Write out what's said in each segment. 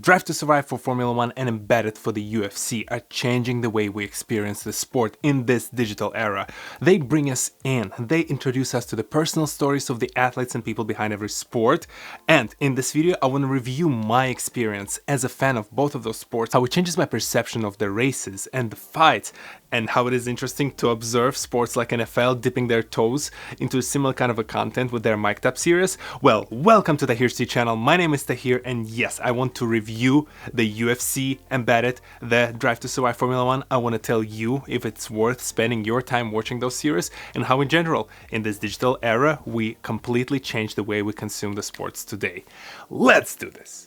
Drive to Survive for Formula One and Embedded for the UFC are changing the way we experience the sport in this digital era. They bring us in, they introduce us to the personal stories of the athletes and people behind every sport. And in this video, I want to review my experience as a fan of both of those sports, how it changes my perception of the races and the fights, and how it is interesting to observe sports like NFL dipping their toes into a similar kind of a content with their mic'd up series. Well, welcome to the TohirT channel. My name is Tahir, and yes, I want to review the UFC Embedded, the Drive to Survive Formula One. I want to tell you if it's worth spending your time watching those series, and how in general, in this digital era, we completely change the way we consume the sports today. Let's do this!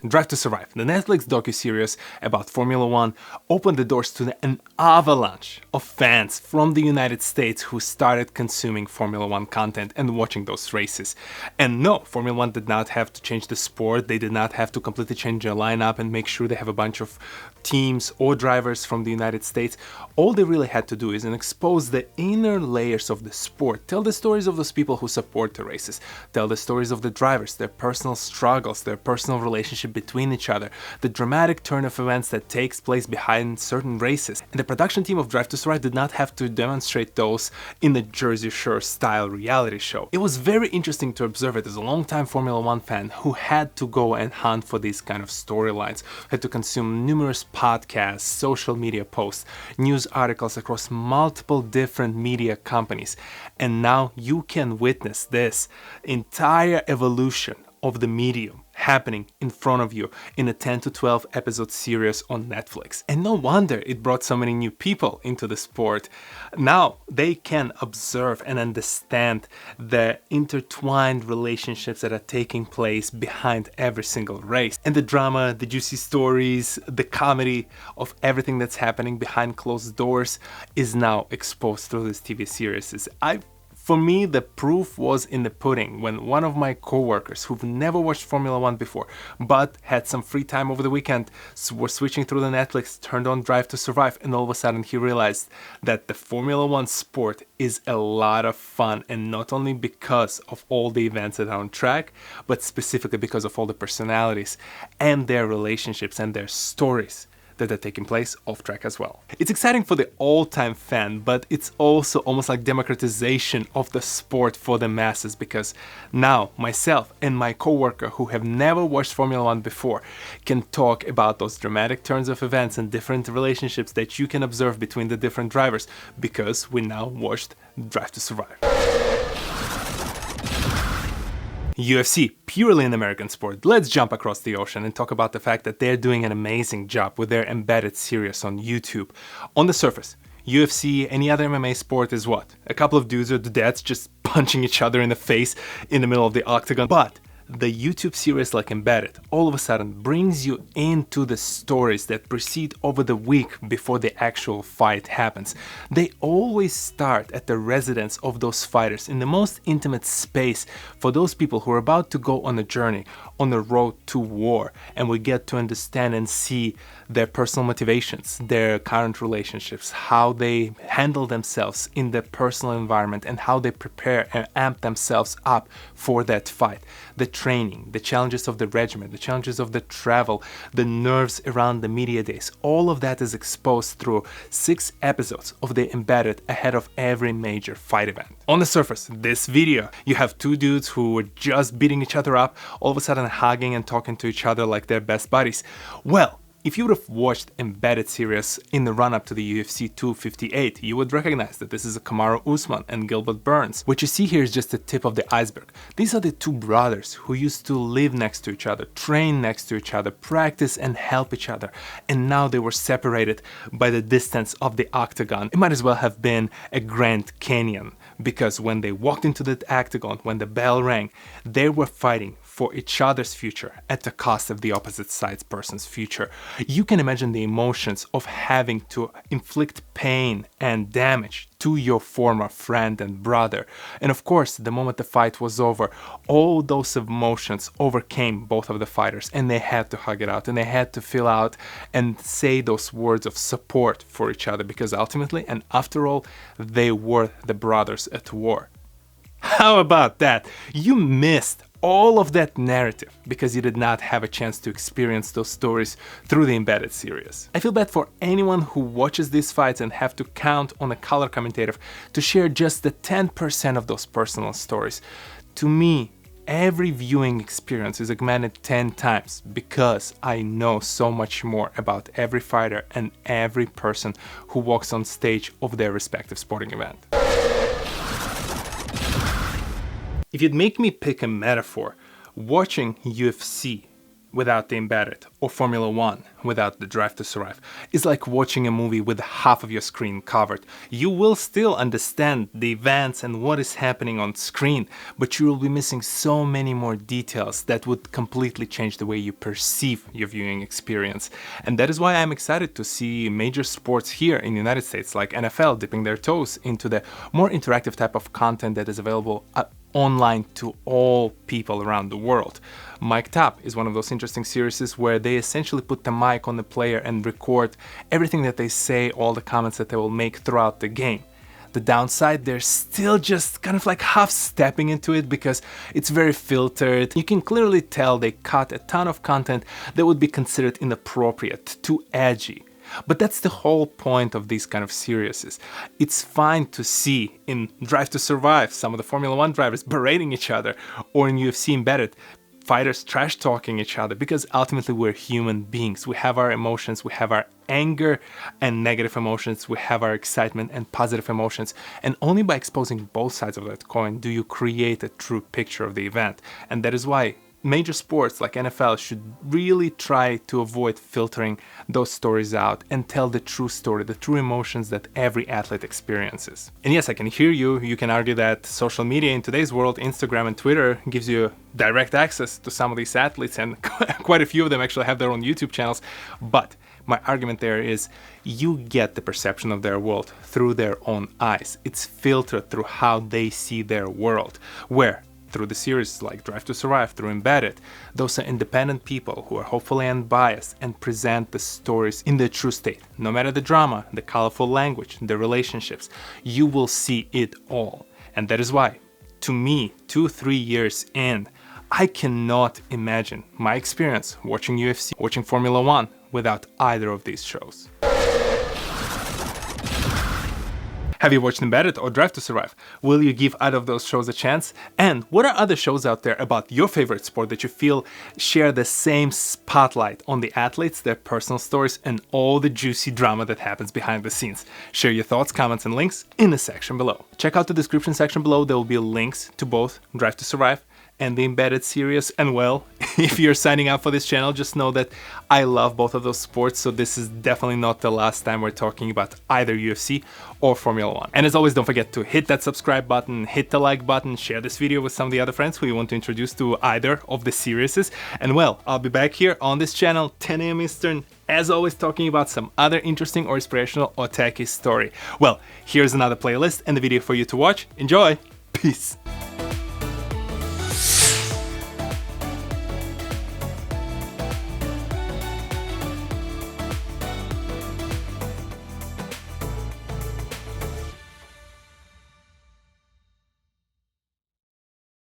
Drive to Survive, the Netflix docuseries about Formula One, opened the doors to an avalanche of fans from the United States who started consuming Formula One content and watching those races. And no, Formula One did not have to change the sport, they did not have to completely change their lineup and make sure they have a bunch of teams or drivers from the United States. All they really had to do is expose the inner layers of the sport, tell the stories of those people who support the races, tell the stories of the drivers, their personal struggles, their personal relationship between each other, the dramatic turn of events that takes place behind certain races. And the production team of Drive to Survive did not have to demonstrate those in the Jersey Shore style reality show. It was very interesting to observe it as a longtime Formula One fan who had to go and hunt for these kind of storylines, had to consume numerous podcasts, social media posts, news articles across multiple different media companies. And now you can witness this entire evolution of the medium happening in front of you in a 10 to 12 episode series on Netflix. And no wonder it brought so many new people into the sport. Now they can observe and understand the intertwined relationships that are taking place behind every single race. And the drama, the juicy stories, the comedy of everything that's happening behind closed doors is now exposed through this TV series. For me, the proof was in the pudding when one of my coworkers who've never watched Formula One before, but had some free time over the weekend, was switching through the Netflix, turned on Drive to Survive, and all of a sudden he realized that the Formula One sport is a lot of fun, and not only because of all the events that are on track, but specifically because of all the personalities and their relationships and their stories that are taking place off track as well. It's exciting for the all-time fan, but it's also almost like democratization of the sport for the masses, because now myself and my coworker who have never watched Formula One before can talk about those dramatic turns of events and different relationships that you can observe between the different drivers, because we now watched Drive to Survive. UFC, purely an American sport. Let's jump across the ocean and talk about the fact that they're doing an amazing job with their Embedded series on YouTube. On the surface, UFC, any other MMA sport is what? A couple of dudes or dudettes just punching each other in the face in the middle of the octagon. But the YouTube series like Embedded all of a sudden brings you into the stories that proceed over the week before the actual fight happens. They always start at the residence of those fighters in the most intimate space for those people who are about to go on a journey, on the road to war, and we get to understand and see their personal motivations, their current relationships, how they handle themselves in their personal environment, and how they prepare and amp themselves up for that fight. The training, the challenges of the regiment, the challenges of the travel, the nerves around the media days, all of that is exposed through 6 episodes of the Embedded ahead of every major fight event. On the surface, this video, you have 2 dudes who were just beating each other up, all of a sudden hugging and talking to each other like they're best buddies. Well, if you would have watched Embedded series in the run-up to the UFC 258, you would recognize that this is a Kamaru Usman and Gilbert Burns. What you see here is just the tip of the iceberg. These are the 2 brothers who used to live next to each other, train next to each other, practice and help each other, and now they were separated by the distance of the octagon. It might as well have been a Grand Canyon, because when they walked into the octagon, when the bell rang, they were fighting for each other's future at the cost of the opposite side's person's future. You can imagine the emotions of having to inflict pain and damage to your former friend and brother. And of course, the moment the fight was over, all those emotions overcame both of the fighters, and they had to hug it out, and they had to fill out and say those words of support for each other, because ultimately, and after all, they were the brothers at war. How about that? You missed all of that narrative because you did not have a chance to experience those stories through the Embedded series. I feel bad for anyone who watches these fights and have to count on a color commentator to share just the 10% of those personal stories. To me, every viewing experience is augmented 10 times because I know so much more about every fighter and every person who walks on stage of their respective sporting event. If you'd make me pick a metaphor, watching UFC without the Embedded or Formula 1 without the Drive to Survive is like watching a movie with half of your screen covered. You will still understand the events and what is happening on screen, but you will be missing so many more details that would completely change the way you perceive your viewing experience. And that is why I'm excited to see major sports here in the United States like NFL dipping their toes into the more interactive type of content that is available online to all people around the world. Mic'd Up is one of those interesting series where they essentially put the mic on the player and record everything that they say, all the comments that they will make throughout the game. The downside, they're still just kind of like half stepping into it because it's very filtered. You can clearly tell they cut a ton of content that would be considered inappropriate, too edgy. But that's the whole point of these kind of series. It's fine to see in Drive to Survive some of the Formula 1 drivers berating each other, or in UFC Embedded, fighters trash talking each other, because ultimately we're human beings. We have our emotions, we have our anger and negative emotions, we have our excitement and positive emotions, and only by exposing both sides of that coin do you create a true picture of the event. And that is why major sports like NFL should really try to avoid filtering those stories out and tell the true story, the true emotions that every athlete experiences. And yes, I can hear you. You can argue that social media in today's world, Instagram and Twitter, gives you direct access to some of these athletes, and quite a few of them actually have their own YouTube channels. But my argument there is you get the perception of their world through their own eyes. It's filtered through how they see their world, where through the series like Drive to Survive, through Embedded, those are independent people who are hopefully unbiased and present the stories in their true state. No matter the drama, the colorful language, the relationships, you will see it all. And that is why, to me, 2-3 years in, I cannot imagine my experience watching UFC, watching Formula 1 without either of these shows. Have you watched Embedded or Drive to Survive? Will you give either of those shows a chance? And what are other shows out there about your favorite sport that you feel share the same spotlight on the athletes, their personal stories, and all the juicy drama that happens behind the scenes? Share your thoughts, comments, and links in the section below. Check out the description section below. There will be links to both Drive to Survive and the Embedded series. And well, if you're signing up for this channel, just know that I love both of those sports, so this is definitely not the last time we're talking about either UFC or Formula 1. And as always, don't forget to hit that subscribe button, hit the like button, share this video with some of the other friends who you want to introduce to either of the series. And well, I'll be back here on this channel 10 AM Eastern, as always, talking about some other interesting or inspirational or techy story. Well, here's another playlist and the video for you to watch. Enjoy! Peace!